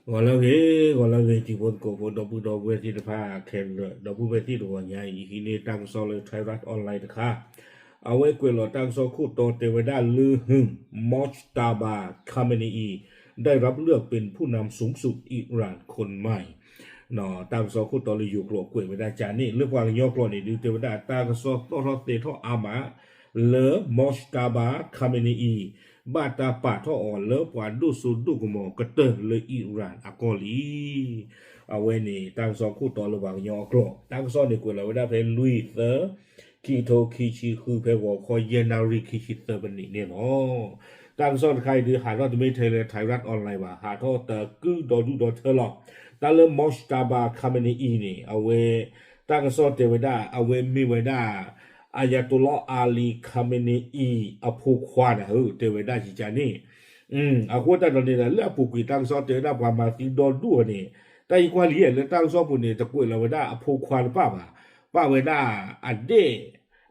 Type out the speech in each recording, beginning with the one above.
Wala ge ti bon ko bo do bu do bu ti de pha khen do bu be ti do nya yi ki ni tang so le thai rat online de kha awe kwe lo tang so khu to teวดาลือหึงมอชตาบาคาเมนีได้รับเลือกเป็นผู้นำสูงสุดอิหร่านคนใหม่เนาะตางซอคุตอลิอยู่กลัวกวยเวดาจานี่เรื่องวางยอกลัวนี่ดูเทวดาตางซอตอรเตทออามาเลอมอชตาบาคาเมนีบาตาปาทออ่อนเลอกว่าดูสุดดูกมอกระเตอเลยอิหร่านอากอลีเอาไว้นี่ตางซอคุตอลวางยอกลัวตางซอนี่กวยเราเวดาเป็นลุยเตอคีโทคีชีคือเพวอคอยเยนาริคีชิเตอร์บันนี่เนี่ยเนาะตางซอนใครดูหาเราจะไม่เทเลยไทยรัฐออนไลน์ว่าหาทอเตอกือดอดูดอเธอหรอกตาเลมอชตาบาคาเมนีนี่เอาไว้ตั้งซอเทวดาเอาไว้มีไว้ได้อายาตุลออาลีคาเมนีอภูควานะเทวดาจิจานี่อาควตาตอนนี้นะเลือกผูกกีตั้งซอเทวดาความมาติดอดูนี่แต่อีกว่าเรียนเลยตั้งซอปุ่นนี่ตะกุยเราไว้ได้อภูควานป้าไว้ได้อเด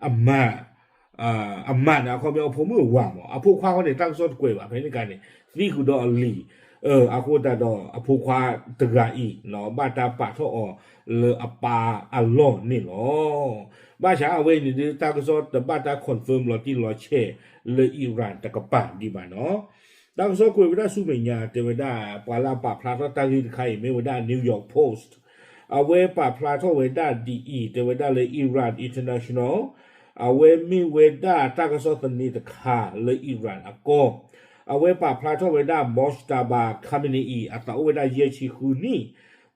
อมาอามานะเขาไม่เอาผมมือวางอภูควาเขาเนี่ยตั้งซอตะกุยว่าเพนกันนี่นี่คือดอลีอากูตาดออภูควาตะกาอีเนาะบ้าตาปะท่อเลออปาอัลลอนี่เนาะบ้าชาเอาไว้นี่ตากซอตบ้าตาคอนเฟิร์มลอที่ลอเชเลอิหร่านตะกปะดีบ่าเนาะตากซอคุยเวลาสุเมญาเตเวดาปาลาปะพลาทตาฮินไคเมเวดานิวยอร์กโพสต์เอาไว้ปะพลาทเวดาดีอีเตเวดาเลอิหร่านอินเตอร์เนชั่นแนลเอาไว้มีเวดาตากซอตนีตะคาเลอิหร่านอากอเอาไว้ปะพลาทเวดามอสตาบาคาเมนีอัตเอาเวดาเยชิคูนี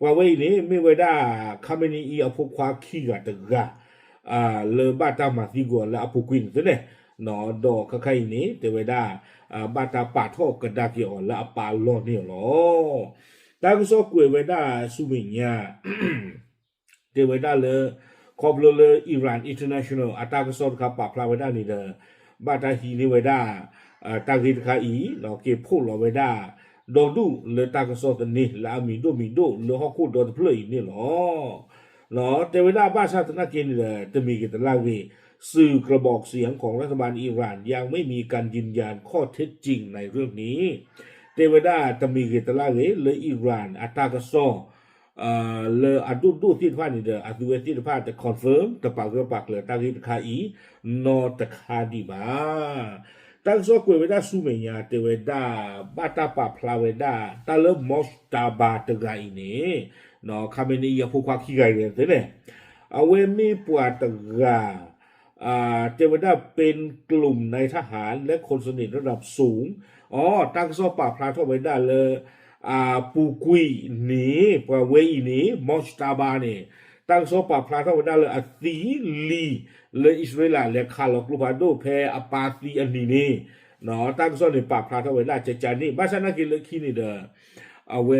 ว่าไว้นี่ไม่เวดาคาเมนีอภุควาคีกะตะกะเลบาตามาซิกัวและอภุควินซะเนี่ยเนาะดอกคไคนี่เตเวดาบาตาปาทอกระดากิออนและอปาลอนี่หรอตากุซอกวยเวดาสุมิญาเตเวดาเลคอบเลอิหร่านอินเตอร์เนชั่นแนลอัตากุซอครับปะพลาเวดานี่เดบาตาฮีนี่เวดาตากิดคาอีเนาะเก็บพูดเราไว้ได้ดอดูเลตากระสอบนี่ลามีโดเลฮอกคูดอเพลย์นี่หรอเนาะแต่เวลาบ้านชาตินักเรียนเนี่ยจะมีกิจลาวีสื่อกระบอกเสียงของรัฐบาลอิหร่านยังไม่มีการยืนยันข้อเท็จจริงในเรื่องนี้แต่เวลาจะมีกิจลาวีเลอิหร่านอัตากระสอบเลอดูที่ผ่านนี่เด้อดูที่ผ่านจะคอนเฟิร์มตะปากตะปากเลยตากิดคาอีนอตะคาดีบ้าตั้งโซกเวดาสุเมียเตเวดาบาตาปาพลาเวดาตาเลมอสตาบาตกาอินีเนาะคาเมนียาพูควาคิไกเรนเตเนเอาเวมีปวดตกาเตเวดาเป็นกลุ่มในทหารและคนสนิทระดับสูงตั้งโซปาพลาทเวดาเลยปูกุยนี้ปะเวอีนี้มอสตาบาเนี่ยตั้งโซปาพลาทเวดาเลยอตีลีเลยอิสราเอลเลยคาร์ลกลูพาโดแพอปาตีอันนี้นี่เนาะตั้งโซในปาพลาทเวดาเจจานี่บ้านฉันนักกินเลยขี้นี่เด้อเอาเว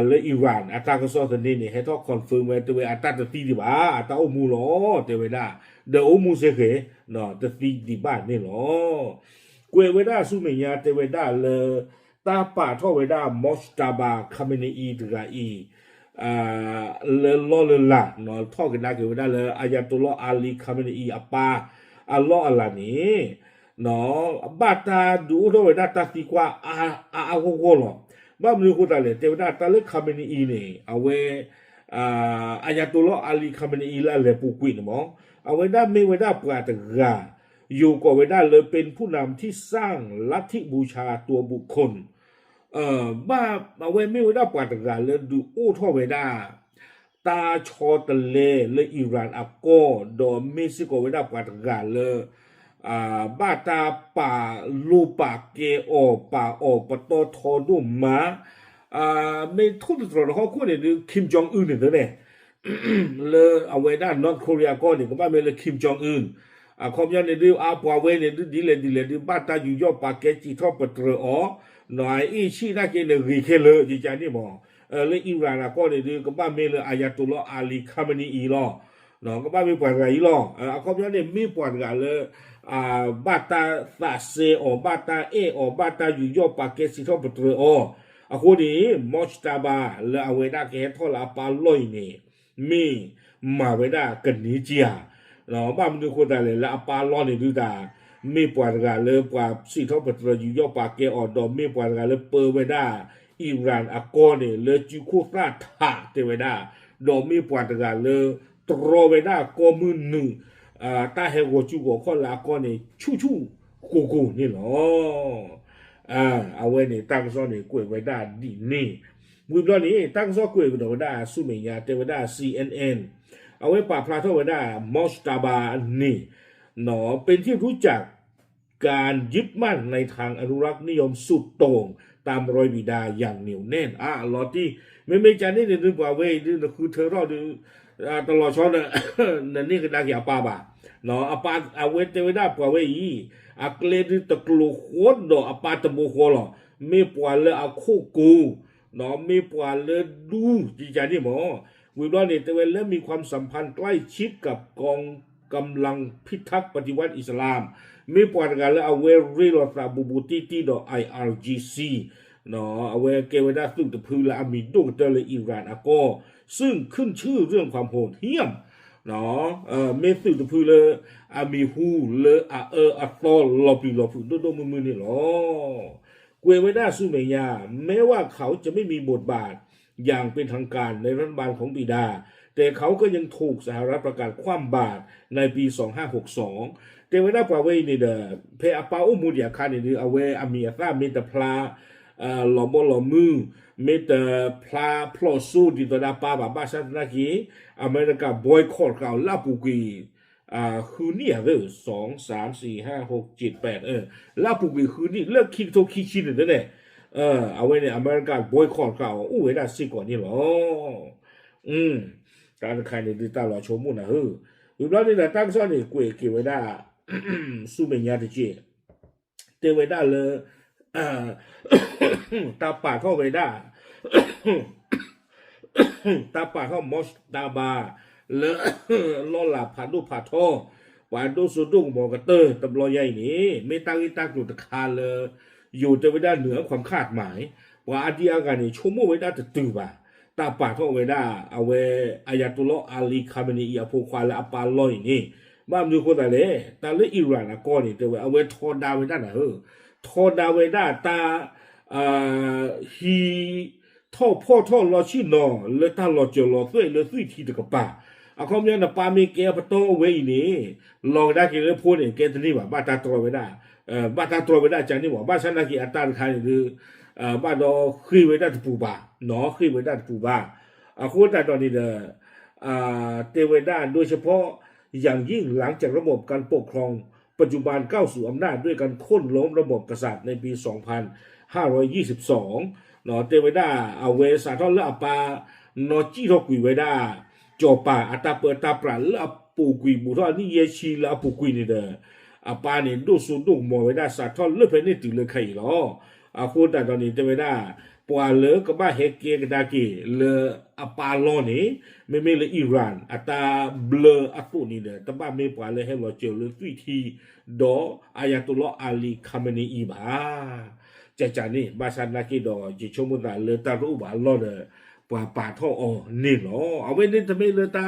เลยอิหร่านอัตราก็โซตันนี่นี่ให้ทอกคอนเฟิร์มไว้ตัวอัตราตีดีบ้าอัตราโอมูล้อเตเวดาเดอโอมูเซเกเนาะตีดีบ้านนี่ล้อกวยเวดาสุเมียเตเวดาเลยตาป่าท่อเวดามอสตาบาคาเมนีตกาอีเลลอเลละเนาะท่อกันได้เกี่ยวได้เลยอายาตุลออาลีคาเมนีอปาอัลลอฮ์อัลลานี่เนาะบาตาดูท่อเวดาตาติกว่าโกโกลอบ้ามือคุตาเลยเทวดาตาเลคาเมนีนี่เอาไว้อายาตุลออาลีคาเมนีละเลยปุกวินมั้งเอาไว้ได้ไม่ไว้ได้ปราตกาอยู่ก็ไว้ได้เลยเป็นผู้นำที่สร้างลัทธิบูชาตัวบุคคลบ้าเอาไว้ไม่ไว้ได้ปราตกาเลยดูโอ้ท่อไว้ได้ตาชอตะเลเลยอิหร่านอักโกดอเมซิโกไว้ได้ปราตกาเลยบ้าตาป่าลูปากเกอป่าปะโตทอดุมาไม่ทุกตรอเขาคู่เนี่ยคิมจองอึนเนี่ยเลยเอาไว้ได้นอร์ทโคเรียก็เนี่ยก็บ้าไม่เลยคิมจองอึนคอมยันเนี่ยดูปวาเวเนี่ยดูดีเลยดูบ้าตาอยู่ยอปากเกจิทอปตรหน่อยอีชีน่าเกเนี่ยรีเคเลยจีจานี่มอเลยอิหร่านก็เนี่ยดูก็บ้าไม่เลยอายาตุลออาลีคาเมนีอีลอเนาะก็บ้าไม่ปวดอะไรลอคอมยันเนี่ยไม่ปวดกันเลยบาตาตาเซบาตาบาตาอยู่ยอปากเกจิทอปตรคนนี้มอสตาบาเลยเอาไว้ได้แค่ทอลาปาลอยนี่มีมาไว้ได้กันนี้จียเนาะบ้านมันดูคนแต่เลยแล้วปาลอยนี่ดูตามีปวดกันเลยปวดสีทอปตรอยู่ยอปากเกดอมมีปวดกันเลยเปิดไว้ได้ อิหร่านอากอเนี่ยเลจิโคตราถาเตเวดาดอมีปวดตะเลตรอเวดาก็มือหนึ่งตาเฮโกจูโกข้อละก็เนี่ยชูกูนี่หรอเอาไว้เนี่ยตั้งซ้อนเนี่ยกวยเวดาดีนี่วิบล้อนี้ตั้งซ้อนกวยเวดาสุเมียเตเวดา CNN เอาไว้ป่าพลาโทเวดามอสตาบานี่หนอเป็นที่รู้จักการยึดมั่นในทางอนุรักษ์นิยมสุดโต่งตามรอยบิดาอย่างเหนียวแน่นลอที่ไม่จานนี่เรื่องป่าเว้ยนี่คือเธอรอดตลอดช้อนนั่นนี่คือดากิอาปาบะเนาะอาปาเอาเวเตเวดาป่าเว้ยอักเลดิตะกลุโคดดออาปาตะโมโคลอไม่ป่าเลยอาโคกูเนาะไม่ป่าเลยดูจีจานี่หมอวิบลอนี่เตเวลมีความสัมพันธ์ใกล้ชิดกับกองกำลังพิทักษ์ปฏิวัติอิสลามมีปวดกันแล้วเอาเวรีลอตาบูบูตีตีดอ IRGC เนาะเอาเวเกเวดาซึ่งตะพือและอามีดุกเตลอิหร่านอากอซึ่งขึ้นชื่อเรื่องความโหดเหี้ยมเนาะเมซึ่งตะพือเลยอามีฮูเลยอัตอลอปีลอฟูโดมือนี่หรอเกเวดาซูเมียแม้ว่าเขาจะไม่มีบทบาทอย่างเป็นทางการในรัฐบาลของบิดาแต่เขาก็ยังถูกสหรัฐประกาศคว่ำบาตรในปี 2562 เทวดาปาเวนี่เด้อเพอปาอุมุดยาคานี่เด้อเอาเวอามีอาซาเมตพลาหลอมหลอมือเมตพลาพลอสูดิตดาปาบาชันนากีอเมริกาบอยคอตเขาลาปูกีคืนนี้เด้อ2 3 4 5 6 7 8ลาปูกีคืนนี้เลิกคิดโทคิดชินเด้อเนี่ยเอาไว้เนี่ยอเมริกาบอยคอตเขาอู้เวลาสิก่อนนี่หรอการใครในดิตาลอชมุนะวิบลานี่นะตั้งซ้อนนี่กวยเกเวดา苏美亚的界，เทวดาเลยตาป่าเข้าเวดาตาป่าเข้ามอสตาบาเลยลอลาผ่านดูผ่าท่อผ่านดูสุดุงมอกระเตอร์ตำรวจใหญ่นี่ไม่ตั้งอีตั้งอยู่ตะคาเลยอยู่เทวดาเหนือความคาดหมายว่าอาทิอาการนี่ชั่วโมงเวดาจะตื่นบ่าตาป่าเข้าเวดาเอาเวอายาตุลออาลีคาเมนีอาโพควาและอาปาลอยนี่บ้านดูคนแต่เลยตาเลอิหร่านอะก้อนนี่เดี๋ยวเอาไว้ทอดาไว้ด้านไหนทอดาไว้ด้านตาฮีท่อพ่อท่อรอชินอเลยตาลอเจอรอซุยเลยซุยทีตะกป่าเอาคำนี้นะปามีเกียปโตไว้นี่ลองได้กี่เลยพูดเนี่ยเกตนี่ว่าบ้าตาตัวไว้ได้บ้าตาตัวไว้ได้จังนี่ว่าบ้าฉันนักอัตตาใครหรือบ้าดอขี้ไว้ได้ปูบ้าหนอขี้ไว้ได้ปูบ้าคุณแต่ตอนนี้เด้อเทวดาโดยเฉพาะอย่างยิ่งหลังจากระบบการปกครองปัจจุบันก้าวสู่อำนาจด้วยการโค่นล้มระบบกษัตริย์ในปี 2522เนาะเทวดาเอาเวสาทอเลอปานอจิทอกุยเวดาจอปาอัตาเปตาปราเลอปูกุยบุทอนี่เยชีเลอปูกุยนี่เด้อปานี่ดูสุดุมอเวดาสาทอเลอเพนี่ติเลยไข่หรอคุณแต่ตอนนี้เทวดาปวาเลก็บ้าเฮเกกดากีเลอปาลอนี่ไม่เลยอิหร่านอัตาเบลอตุนี่เด้อแต่บ้าไม่ปวาเลให้เราเจอเลยวิธีดออายาตุลออาลีคาเมนีอีบาจานี่บาชันนากีดอจิชมุตาเลตารูบาลอเด้อปวาป่าท่อนี่หรอเอาไว้นี่ทำไมเลตา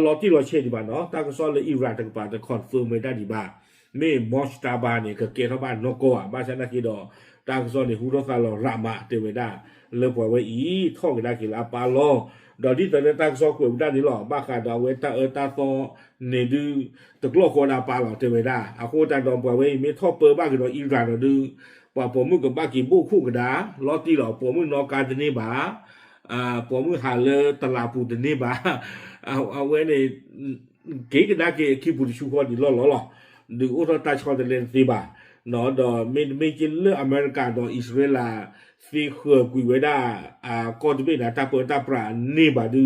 ลอที่เราเชื่อดีบ้าเนาะตาก็ซ้อนเลยอิหร่านตะกป่าแต่คอนเฟิร์มไม่ได้ดีบ้าไม่มอสตาบานี่ก็เกทบ้านนโกะบาชันนากีดอตางซอนนี่ฮูโรซาลรามาเทเวดาเลปวยอีท่องได้กิลาปาลอดอที่ตอนตางซอกวยด้านนี้หรอบ้าคาดาเวตาตาซอเนดูตะกลอโคนาปาลอเทเวดาอาโคตาดอมปวยมีท่อเปอร์บ้ากิดออิหร่านดูว่าผมมึงกับบ้ากิบูคู่กระดาลอตีหรอผมมึงนอการตนี่บ้าผมมึงหาเลตลาปูตนี่บ้าเอาไว้ในเก๋กระดาเก๋คิบุริชูคอดีหล่อดูอุตตาชอตเลนซีบ้าเนาะดอไม่จินเลืออเมริกาดออิสราเอลฟีเขอกุยเวดาก็จะเป็นตาเปิดตาปรานี่บาดู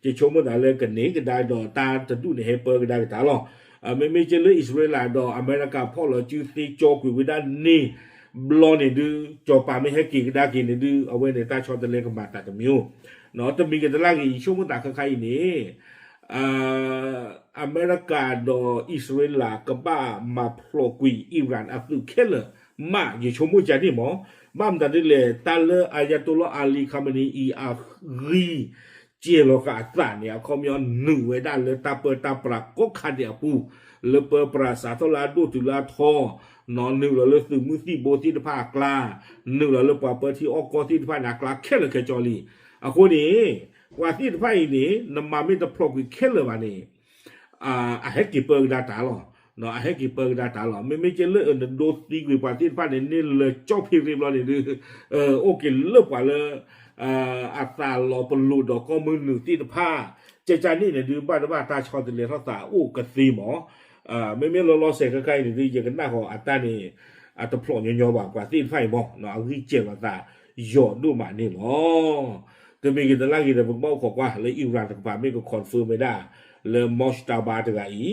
จะชมว่าอะไรกันนี้ก็ได้ดอตาจะดูในเฮเปอร์ก็ได้ตาหรอไม่จินเลืออิสราเอลดออเมริกาพ่อเราจื้อตีโจกุยเวดานี่บลอนี่ดูจอปาไม่ให้กินก็ได้กินนี่ดูเอาไว้ในตาชอบจะเล่นกับมาตาตะมิวเนาะจะมีกันตะล่างอีช่วงมันตาใครนี่อเมริกาดออิสราเอลก็บ้ามาพลกุยอิหร่านอับดุลเคเลมาอยู่ชมุจานี่หมอบ้ามตันดิเลตาเลอายาตุลอาลีคาเมนีอารีเจโลกาตาเนี่ยเขามีหนึ่งไว้ด้านเลยตาเปิดตาปรากก็ขัดเดียปู เลเปอร์ปราสาทลาดูตุลาทอนอนนึกแล้วสึมือที่โบที่ภาคกลานึกแล้วเลปะเปอร์ที่ออกกอที่ภาคนากลาแค่เลยแค่จอลีอะคนนี้ว่าที่ภาคนี้นำมาไม่ตะพรกแค่เลยวันนี้อะให้กี่เปิงดาตาหรอเนาะให้กี่เปิงดาตาหรอไม่เจอเลยโดนตีกว่าที่ภาคนี้เลยเจ้าพิริมเราเนี่ยโอเคเลิกกว่าเลยอัตราหล่อปลุดดอกก็มือหนึ่งที่ภาคเจจานี่เนี่ยดูบ้านตาชอนตะเลท่าตาอู้กระซีหมอไม่รอเสกใกล้ๆนี่ยังกันหน้าของอัตตานี่อัตพลอนยอๆกว่าที่ไฟบ่เนาะเอาที่เจ็บว่าตาหยอดดูมานี่หรอก็มีกันตะล่างกินแต่ผมบอกว่าเลยอิหร่านต่างๆไม่ก็คอนเฟิร์มไม่ได้เลยมอสตาบาตะกอี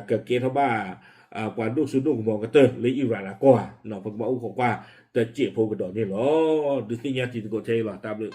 กับเกทบ้ากว่าดูสุดุกมองกันเตอร์เลยอิหร่านก็เนาะผมบอกว่าแต่เจ็บพวกกระดอนนี่หรอดูสิญาติตะโกเทหรอตามเลย